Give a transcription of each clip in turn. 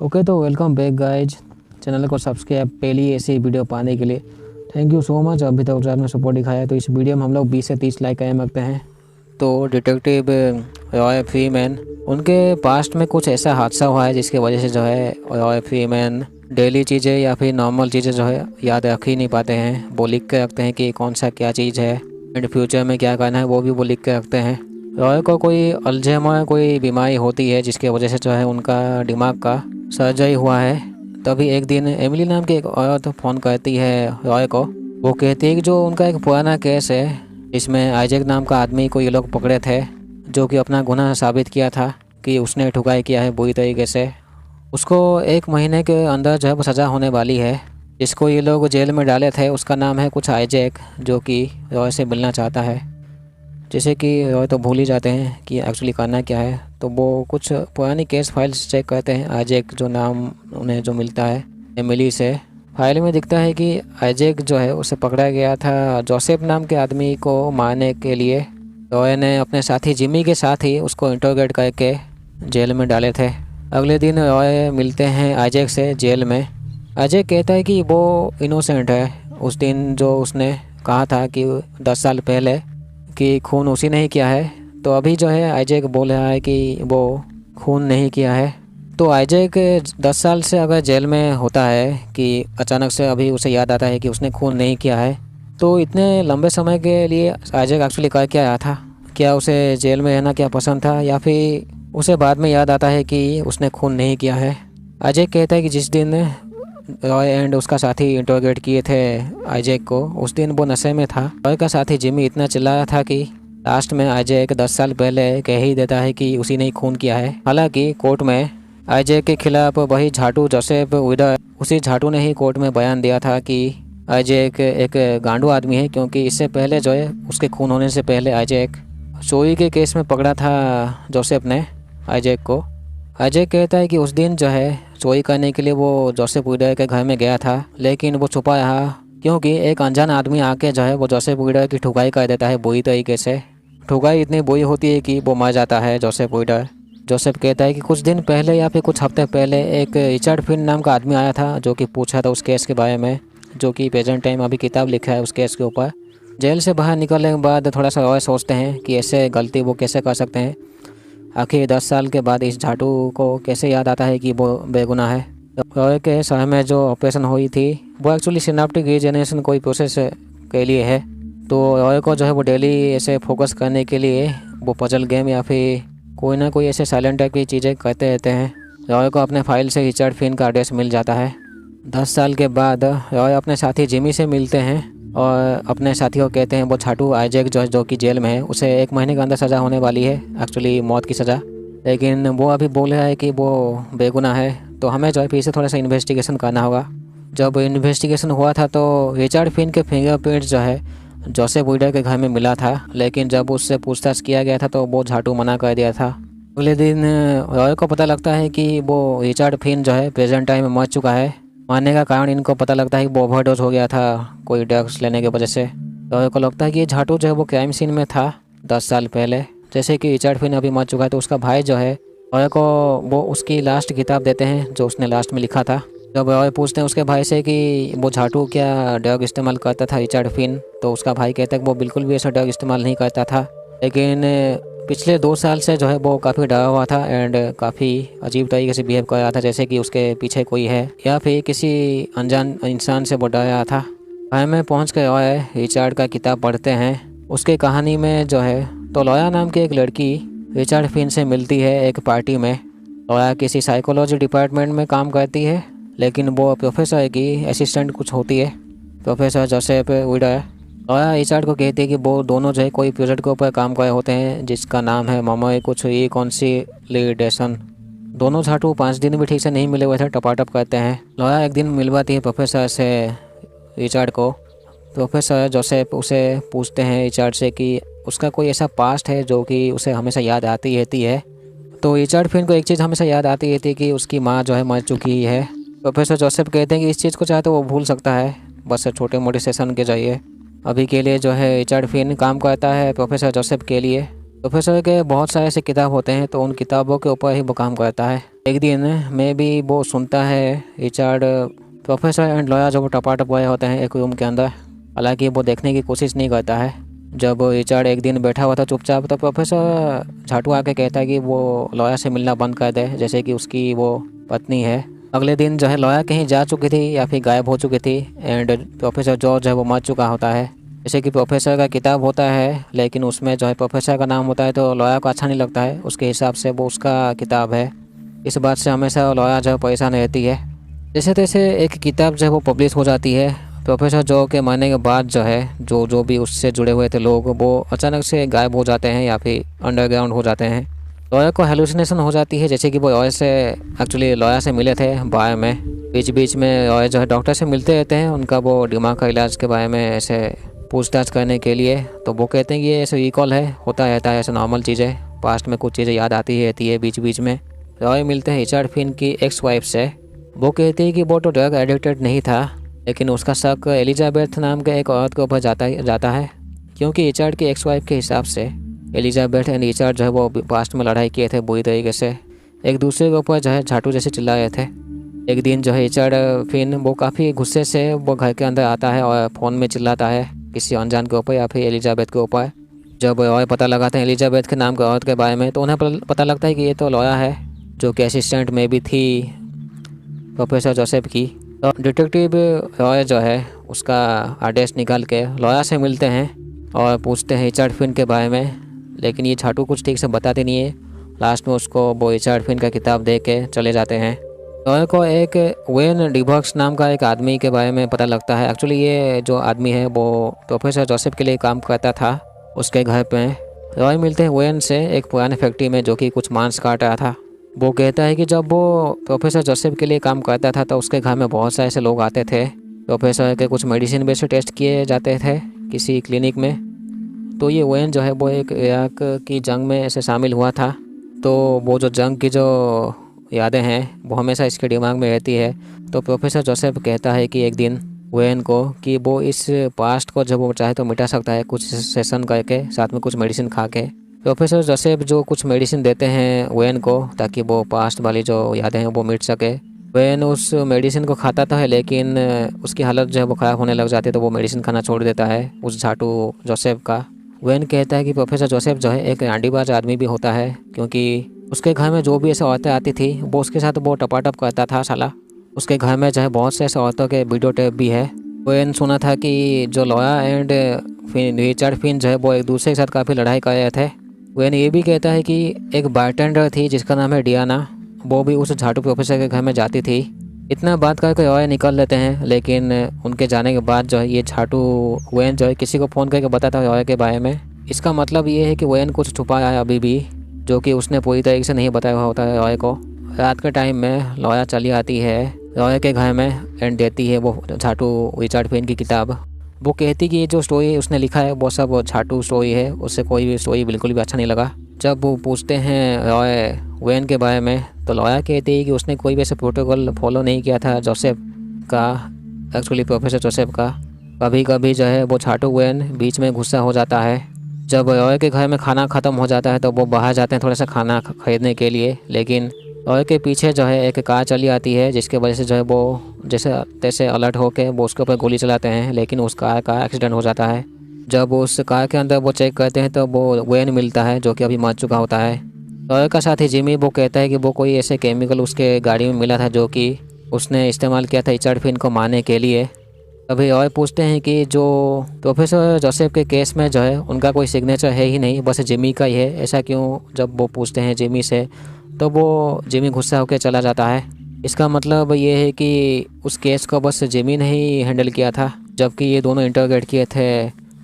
Okay, तो welcome back guys. Channel को subscribe पहली ऐसी वीडियो पाने के लिए थैंक यू सो मच। अभी तक आपने सपोर्ट दिखाया है, तो इस वीडियो में हम लोग 20 से 30 लाइक कायम रखते हैं। तो डिटेक्टिव रॉय फ्रीमैन, उनके पास्ट में कुछ ऐसा हादसा हुआ है जिसकी वजह से जो है रॉय फ्रीमैन डेली चीज़ें या फिर नॉर्मल चीज़ें जो है याद रख ही नहीं पाते हैं। वो लिख के रखते हैं कि कौन सा क्या चीज़ है एंड फ्यूचर में क्या करना है, वो भी वो लिख के रखते हैं। रॉय को कोई अल्जाइमर कोई बीमारी होती है जिसकी वजह से जो है उनका दिमाग का सर्जरी हुआ है। तभी एक दिन एमिली नाम की एक औरत फ़ोन करती है रॉय को। वो कहती है कि जो उनका एक पुराना केस है इसमें आइजैक नाम का आदमी को ये लोग पकड़े थे, जो कि अपना गुनाह साबित किया था कि उसने ठुकाई किया है बुरी तरीके से। उसको 1 महीने के अंदर जो है वो सज़ा होने वाली है। जिसको ये लोग जेल में डाले थे उसका नाम है कुछ आइजैक, जो कि रॉय से मिलना चाहता है। जैसे कि रॉय तो भूल ही जाते हैं कि एक्चुअली करना क्या है, तो वो कुछ पुरानी केस फाइल्स चेक करते हैं। आइजैक जो नाम उन्हें जो मिलता है एमिली से, फाइल में दिखता है कि आइजैक जो है उसे पकड़ा गया था जोसेफ नाम के आदमी को मारने के लिए। रॉय ने अपने साथी जिमी के साथ ही उसको इंटरोगेट करके जेल में डाले थे। अगले दिन रॉय मिलते हैं आइजैक से जेल में। आइजैक कहता है कि वो इनोसेंट है। उस दिन जो उसने कहा था कि 10 साल पहले कि खून उसी ने ही किया है, तो अभी जो है आइजैक बोल रहा है कि वो खून नहीं किया है। तो आइजैक 10 साल से अगर जेल में होता है कि अचानक से अभी उसे याद आता है कि उसने खून नहीं किया है, तो इतने लंबे समय के लिए आइजैक एक्चुअली कर क्या आया था? क्या उसे जेल में रहना क्या पसंद था, या फिर उसे बाद में याद आता है कि उसने खून नहीं किया है? आइजैक कहता है कि जिस दिन रॉय एंड उसका साथी इंटरोगेट किए थे आइजैक को, उस दिन वो नशे में था। रॉय का साथी जिमी इतना चिल्लाया था कि लास्ट में आइजैक 10 साल पहले कह ही देता है कि उसी ने ही खून किया है। हालांकि कोर्ट में आइजैक के खिलाफ वही झाटू जोसेफ विडर, उसी झाटू ने ही कोर्ट में बयान दिया था कि आइजैक एक गांडू आदमी है, क्योंकि इससे पहले जो है उसके खून होने से पहले आइजैक चोरी के केस में पकड़ा था जोसेफ ने आइजैक को। आइजैक कहता है कि उस दिन जो है चोरी करने के लिए वो जोसेफ विडर के घर में गया था, लेकिन वो छुपा रहा क्योंकि एक अनजान आदमी आके जो है वो जोसेफ विडर की ठुकाई कर देता है बुरी तरीके से। ठुकाई इतनी बुरी होती है कि वो मर जाता है जोसेफ विडर। जोसेफ कहता है कि कुछ दिन पहले या फिर कुछ हफ्ते पहले एक रिचर्ड फिन नाम का आदमी आया था, जो कि पूछा था उस केस के बारे में, जो कि प्रेजेंट टाइम अभी किताब लिखा है उस केस के ऊपर। जेल से बाहर निकलने के बाद थोड़ा सा और सोचते हैं कि ऐसे गलती वो कैसे कर सकते हैं। आखिर 10 साल के बाद इस झाटू को कैसे याद आता है कि वो बेगुनाह है। रॉय के शहर में जो ऑपरेशन हुई थी वो एक्चुअली सिनेप्टिक रीजनरेशन कोई प्रोसेस के लिए है। तो रॉय को जो है वो डेली ऐसे फोकस करने के लिए वो पजल गेम या फिर कोई ना कोई ऐसे साइलेंट टाइप की चीज़ें करते रहते हैं। रॉय को अपने फाइल से रिचर्ड फिन का एड्रेस मिल जाता है। 10 साल के बाद रॉय अपने साथी जिमी से मिलते हैं और अपने साथी को कहते हैं वो झाटू आइजैक जो कि जेल में है, उसे 1 महीने के अंदर सज़ा होने वाली है, एक्चुअली मौत की सज़ा। लेकिन वो अभी बोल रहा है कि वो बेगुनाह है, तो हमें जो है फिर से थोड़ा सा इन्वेस्टिगेशन करना होगा। जब इन्वेस्टिगेशन हुआ था तो रिचर्ड फिन के फिंगरप्रिंट जो है जोसेफ विडर के घर में मिला था, लेकिन जब उससे पूछताछ किया गया था तो वो झाटू मना कर दिया था। अगले दिन रॉय को पता लगता है कि वो रिचर्ड फिन जो है प्रेजेंट टाइम में मर चुका है। मरने का कारण इनको पता लगता है कि वो ओवरडोज हो गया था कोई ड्रग्स लेने की वजह से। रॉय को लगता है कि ये झाटू जो है वो क्राइम सीन में था 10 साल पहले। जैसे कि रिचर्ड फिन अभी मर चुका है, तो उसका भाई जो है रॉय को वो उसकी लास्ट किताब देते हैं जो उसने लास्ट में लिखा था। जब रॉय पूछते हैं उसके भाई से कि वो झाटू क्या ड्रग इस्तेमाल करता था रिचर्ड फिन, तो उसका भाई कहता है कि वो बिल्कुल भी ऐसा ड्रग इस्तेमाल नहीं करता था, लेकिन पिछले 2 साल से जो है वो काफ़ी डरा हुआ था एंड काफ़ी अजीब तरीके से बिहेव कर रहा था, जैसे कि उसके पीछे कोई है या फिर किसी अनजान इंसान से वो डर रहा था। घर में पहुँच कर रॉय रिचर्ड का किताब पढ़ते हैं। उसके कहानी में जो है तो लॉया नाम की एक लड़की रिचर्ड फिन से मिलती है एक पार्टी में। लॉया किसी साइकोलॉजी डिपार्टमेंट में काम करती है, लेकिन वो प्रोफेसर की असिस्टेंट कुछ होती है, प्रोफेसर जोसेफ विडर। लॉया रिचर्ड को कहती है कि वो दोनों जो है कोई प्रोजेक्ट के ऊपर काम कर रहे होते हैं जिसका नाम है ममोई कुछ रिकॉन्सिलिएशन। दोनों झाटू 5 दिन भी ठीक से नहीं मिले हुए थे, टपाटप करते हैं। लॉया एक दिन मिलवाती है प्रोफेसर से रिचर्ड को। प्रोफेसर जोसेफ उसे पूछते हैं रिचर्ड से कि उसका कोई ऐसा पास्ट है जो कि उसे हमेशा याद आती रहती है। तो रिचर्ड फिन को एक चीज़ हमेशा याद आती रहती है कि उसकी माँ जो है मर चुकी है। प्रोफेसर जोसेफ कहते हैं कि इस चीज़ को चाहे तो वो भूल सकता है, बस छोटे मोटे सेशन के जरिए। अभी के लिए जो है रिचर्ड फिन काम करता है प्रोफेसर जोसेफ के लिए। प्रोफेसर के बहुत सारे ऐसे किताब होते हैं, तो उन किताबों के ऊपर ही वो काम करता है। एक दिन में भी वो सुनता है रिचर्ड प्रोफेसर एंड लॉयर जब टपाटप गए होते हैं एक रूम के अंदर। हालांकि वो देखने की कोशिश नहीं करता है। जब रिचर्ड एक दिन बैठा हुआ था चुपचाप, तो प्रोफेसर झाटू आके कहता है कि वो लॉयर से मिलना बंद कर दे, जैसे कि उसकी वो पत्नी है। अगले दिन जो है लॉयर कहीं जा चुकी थी या फिर गायब हो चुकी थी एंड प्रोफेसर जॉर्ज है वो मर चुका होता है। जैसे कि प्रोफेसर का किताब होता है, लेकिन उसमें जो है प्रोफेसर का नाम होता है, तो लॉयर को अच्छा नहीं लगता है। उसके हिसाब से वो उसका किताब है। इस बात से हमेशा लॉयर जो है परेशान रहती है। जैसे तैसे एक किताब जो है वो पब्लिश हो जाती है। प्रोफेसर जो के मरने के बाद जो है जो भी उससे जुड़े हुए थे लोग, वो अचानक से गायब हो जाते हैं या फिर अंडरग्राउंड हो जाते हैं। लॉयर को हेलुसिनेशन हो जाती है, जैसे कि वो लॉयर से मिले थे बार में। बीच बीच में लॉयर जो है डॉक्टर से मिलते रहते हैं, उनका वो दिमाग का इलाज के बारे में ऐसे पूछताछ करने के लिए। तो वो कहते हैं कि ये ऐसे रिकॉल है, होता रहता है, ऐसे नॉर्मल चीज़ें, पास्ट में कुछ चीज़ें याद आती रहती है बीच बीच में। लॉयर मिलते हैं रिचर्ड फिन की एक्स वाइफ से। वो कहती है कि वो तो ड्रग एडिक्टेड नहीं था, लेकिन उसका शक एलिजाबेथ नाम के एक औरत के ऊपर जाता है, क्योंकि रिचर्ड की एक्स वाइफ के हिसाब से एलिजाबेथ एंड रिचर्ड जो है वो पास्ट में लड़ाई किए थे बुरी तरीके से, एक दूसरे के ऊपर जो है झाटू जैसे चिल्ला रहे थे। एक दिन जो है रिचर्ड फिन वो काफ़ी गुस्से से वो घर के अंदर आता है और फ़ोन में चिल्लाता है किसी अनजान के ऊपर या फिर एलिजाबेथ के ऊपर। जब और पता लगाते हैं एलिजाबेथ के नाम के औरत के बारे में, तो उन्हें पता लगता है कि ये तो लॉयर है, जो कि असिस्टेंट में भी थी प्रोफेसर जोसेफ की। तो डिटेक्टिव रॉय जो है उसका आदेश निकाल के लॉयर से मिलते हैं और पूछते हैं रिचर्ड फिन के बारे में, लेकिन ये झाटू कुछ ठीक से बताते नहीं है। लास्ट में उसको वो रिचर्ड फिन का किताब दे के चले जाते हैं। लॉयर को एक वेन डिबक्स नाम का एक आदमी के बारे में पता लगता है। एक्चुअली ये जो आदमी है वो प्रोफेसर जोसेफ के लिए काम करता था उसके घर पे। रॉय मिलते हैं वेन से एक पुराने फैक्ट्री में, जो कि कुछ मांस काट रहा था। वो कहता है कि जब वो प्रोफेसर जोसेफ के लिए काम करता था तो उसके घर में बहुत सारे ऐसे लोग आते थे। प्रोफेसर के कुछ मेडिसिन भी से टेस्ट किए जाते थे किसी क्लिनिक में। तो ये वेन जो है वो एक इराक की जंग में ऐसे शामिल हुआ था। तो वो जो जंग की जो यादें हैं वो हमेशा इसके दिमाग में रहती है। तो प्रोफेसर जोसेफ कहता है कि एक दिन वेन को कि वो इस पास्ट को जब वो चाहे तो मिटा सकता है, कुछ सेशन करके, साथ में कुछ मेडिसिन खा के। प्रोफेसर जोसेफ जो कुछ मेडिसिन देते हैं वेन को ताकि वो पास्ट वाली जो यादें हैं वो मिट सके। वेन उस मेडिसिन को खाता तो है, लेकिन उसकी हालत जो है वो ख़राब होने लग जाती है, तो वो मेडिसिन खाना छोड़ देता है उस झाटू जोसेफ का। वेन कहता है कि प्रोफेसर जोसेफ जो है एक आंडीबाज आदमी भी होता है, क्योंकि उसके घर में जो भी ऐसे औरतें आती थी वो उसके साथ वो टपाटप करता था साला। उसके घर में जो है बहुत से ऐसे औरतों के वीडियो टेप भी है। वेन सुना था कि जो लॉयर एंड रिचर्ड फिन जो है वो एक दूसरे के साथ काफ़ी लड़ाई कर रहे थे। वेन ये भी कहता है कि एक बारटेंडर थी जिसका नाम है डियाना, वो भी उस झाटू प्रोफेसर के घर में जाती थी। इतना बात करके रॉय निकल लेते हैं, लेकिन उनके जाने के बाद जो है ये झाटू वेन जो है किसी को फ़ोन करके बताता है रॉय के बारे में। इसका मतलब ये है कि वेन कुछ छुपा है अभी भी, जो कि उसने पूरी तरीके से नहीं बताया हुआ होता है रॉय को। रात के टाइम में लॉयर चली आती है रॉय के घर में एंड देती है वो झाटू रिचर्ड फिन की किताब। वो कहती कि ये जो स्टोरी उसने लिखा है वो सब झाटू स्टोरी है, उससे कोई भी स्टोरी बिल्कुल भी अच्छा नहीं लगा। जब वो पूछते हैं रॉय वेन के बारे में, तो लॉयर कहती है कि उसने कोई भी ऐसे प्रोटोकॉल फॉलो नहीं किया था जोसेफ का, एक्चुअली प्रोफेसर जोसेफ का। कभी कभी जो है वो झाटू वेन बीच में गुस्सा हो जाता है। जब रॉय के घर में खाना ख़त्म हो जाता है तो वो बाहर जाते हैं थोड़ा सा खाना खरीदने के लिए, लेकिन रॉय के पीछे जो है एक कार चली आती है, जिसके वजह से जो है वो जैसे तैसे अलर्ट होकर वो उसके ऊपर गोली चलाते हैं, लेकिन उस कार का एक्सीडेंट हो जाता है। जब उस कार के अंदर वो चेक करते हैं तो वो वेन मिलता है, जो कि अभी मर चुका होता है। रॉय का साथी जिमी वो कहता है कि वो कोई ऐसे केमिकल उसके गाड़ी में मिला था जो कि उसने इस्तेमाल किया था रिचर्ड फिन को मारने के लिए। अभी रॉय पूछते हैं कि जो प्रोफेसर जोसेफ के केस में जो है उनका कोई सिग्नेचर है ही नहीं, बस जिमी का ही है, ऐसा क्यों? जब वो पूछते हैं जिमी से तो वो जिमी गुस्सा होकर चला जाता है। इसका मतलब ये है कि उस केस को बस जिमी ने ही हैंडल किया था, जबकि ये दोनों इंटरोगेट किए थे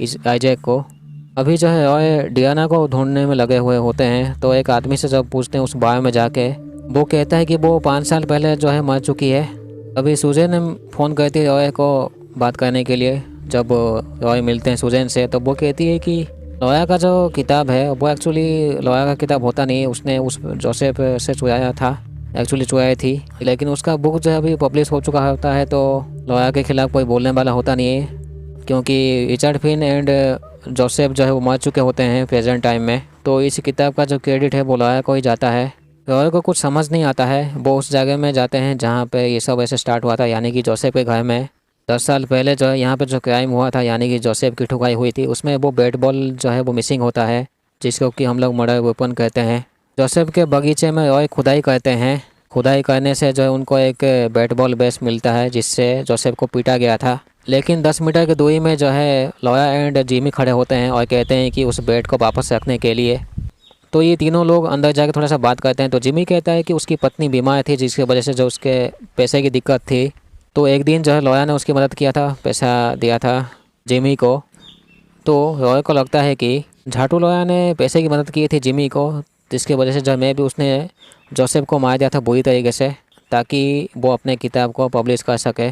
इस आइजैक को। अभी जो है रॉय डियाना को ढूंढने में लगे हुए होते हैं, तो एक आदमी से जब पूछते हैं उस बार में जाके, वो कहता है कि वो 5 साल पहले जो है मर चुकी है। अभी सुजैन ने फ़ोन करती है रॉय को बात करने के लिए। जब रॉय मिलते हैं सुजैन से तो वो कहती है कि लॉयर का जो किताब है वो एक्चुअली लॉयर का किताब होता नहीं है, उसने उस जोसेफ से चुराया था, एक्चुअली चुराई थी, लेकिन उसका बुक जो है अभी पब्लिश हो चुका होता है, तो लॉयर के खिलाफ कोई बोलने वाला होता नहीं है, क्योंकि रिचर्ड फिन एंड जोसेफ जो है वो मर चुके होते हैं प्रेजेंट टाइम में। तो इस किताब का जो क्रेडिट है वो लॉयर को ही जाता है। रॉय को कुछ समझ नहीं आता है। वो उस जगह में जाते हैं जहाँ पे ये सब ऐसे स्टार्ट हुआ था, यानी कि जोसेफ के घर में 10 साल पहले जो है यहाँ पे जो क्राइम हुआ था, यानी कि जोसेफ की ठुकाई हुई थी, उसमें वो बैट बॉल जो है वो मिसिंग होता है, जिसको कि हम लोग मर्डर वेपन कहते हैं। जोसेफ के बगीचे में रॉय खुदाई करते हैं। खुदाई करने से जो है उनको एक बैट बॉल बेस मिलता है, जिससे जोसेफ को पीटा गया था। लेकिन 10 मीटर की दूरी में जो है लॉया एंड जिमी खड़े होते हैं और कहते हैं कि उस बैट को वापस रखने के लिए। तो ये तीनों लोग अंदर जाकर थोड़ा सा बात करते हैं। तो जिमी कहता है कि उसकी पत्नी बीमार थी, जिसकी वजह से जो उसके पैसे की दिक्कत थी। तो एक दिन जो है लॉया ने उसकी मदद किया था, पैसा दिया था जिमी को। तो रॉय को लगता है कि झाटू लॉया ने पैसे की मदद की थी जिमी को, जिसकी वजह से जो मैं भी उसने जोसेफ को मार दिया था बुरी तरीके से, ताकि वो अपने किताब को पब्लिश कर सके।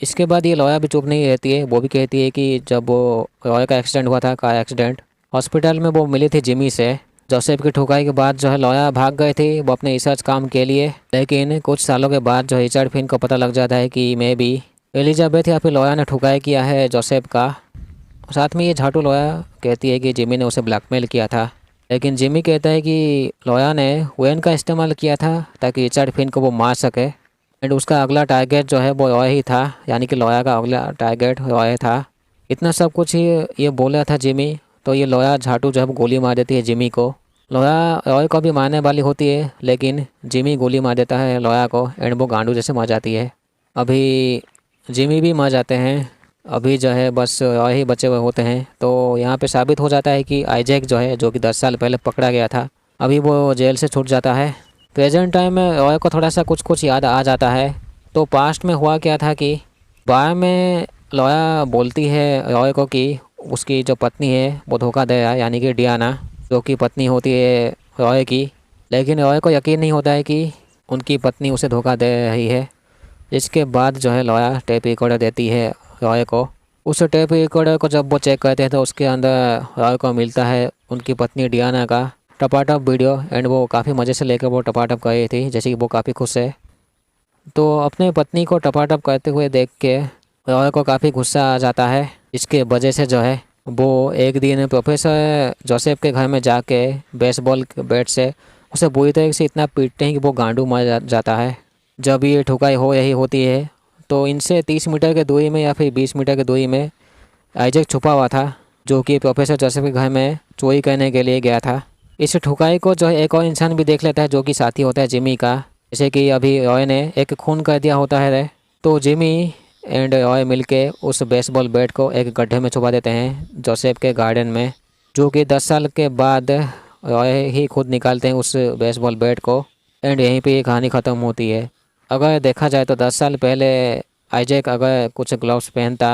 इसके बाद ये लॉया भी चुप नहीं रहती है। वो भी कहती है कि जब वो रॉय का एक्सीडेंट हुआ था, कार एक्सीडेंट, हॉस्पिटल में वो मिली थी जिमी से। जोसेफ की ठुकाई के बाद जो है लॉया भाग गए थे वो अपने रिसर्च काम के लिए। लेकिन कुछ सालों के बाद जो रिचर्ड फिन को पता लग जाता है कि मैं भी एलिजाबेथ या फिर लॉया ने ठुकाई किया है जोसेफ का। साथ में ये झाटू लॉया कहती है कि जिमी ने उसे ब्लैकमेल किया था। लेकिन जिमी कहता है कि लॉया ने वेन का इस्तेमाल किया था ताकि रिचर्ड फिन को वो मार सके। एंड उसका अगला टारगेट जो है वो रॉय ही था, यानी कि लॉया का अगला टारगेट रॉय था। इतना सब कुछ ये बोला था जिमी। तो ये लॉया झाटू जो है गोली मार देती है जिमी को। लॉया रॉय को भी मारने वाली होती है, लेकिन जिमी गोली मार देता है लॉया को एंड वो गांडू जैसे मर जाती है। अभी जिमी भी मर जाते हैं। अभी जो है बस रॉय ही बचे हुए होते हैं। तो यहाँ पे साबित हो जाता है कि आइजैक जो है, जो कि 10 साल पहले पकड़ा गया था, अभी वो जेल से छूट जाता है। प्रेजेंट टाइम में रॉय को थोड़ा सा कुछ कुछ याद आ जाता है। तो पास्ट में हुआ क्या था कि बार में लॉया बोलती है रॉय को कि उसकी जो पत्नी है वो धोखा दे रहा है, यानी कि डियाना, जो कि पत्नी होती है रॉय की। लेकिन रॉय को यकीन नहीं होता है कि उनकी पत्नी उसे धोखा दे रही है। इसके बाद जो है लॉया टेप रिकॉर्डर देती है रॉय को। उस टेप रिकॉर्डर को जब वो चेक करते हैं तो उसके अंदर रॉय को मिलता है उनकी पत्नी डियाना का टपाटप वीडियो। एंड वो काफ़ी मज़े से लेकर वो टपाटप कर रही थी, जैसे कि वो काफ़ी खुश है। तो अपने पत्नी को टपाटप करते हुए देख के रॉय को काफ़ी गुस्सा आ जाता है। इसके वजह से जो है वो एक दिन प्रोफेसर जोसेफ के घर में जाके बेसबॉल बैट से उसे बुरी तरीके से इतना पीटते हैं कि वो गांडू मर जाता है। जब ये ठुकाई हो रही होती है तो इनसे 30 मीटर के दूरी में या फिर 20 मीटर की दूरी में आइजैक छुपा हुआ था, जो कि प्रोफेसर जोसेफ के घर में चोरी करने के लिए गया था। इस ठुकाई को जो है एक और इंसान भी देख लेता है, जो कि साथी होता है जिमी का। जैसे कि अभी रॉय ने एक खून कर दिया होता है, तो जिमी एंड रॉय मिलके उस बेसबॉल बैट को एक गड्ढे में छुपा देते हैं जोसेफ के गार्डन में, जो कि 10 साल के बाद रॉय ही खुद निकालते हैं उस बेसबॉल बैट को। एंड यहीं पे ये कहानी ख़त्म होती है। अगर देखा जाए तो 10 साल पहले आइजैक अगर कुछ ग्लव्स पहनता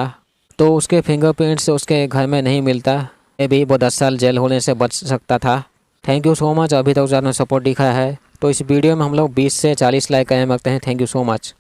तो उसके फिंगरप्रिंट्स उसके घर में नहीं मिलता। मे भी वो 10 साल जेल होने से बच सकता था। Thank you so much. अभी तक ज़्यादा सपोर्ट दिखाया है। तो इस वीडियो में हम लोग 20 से 40 लाइक कायम रखते हैं। Thank you so much.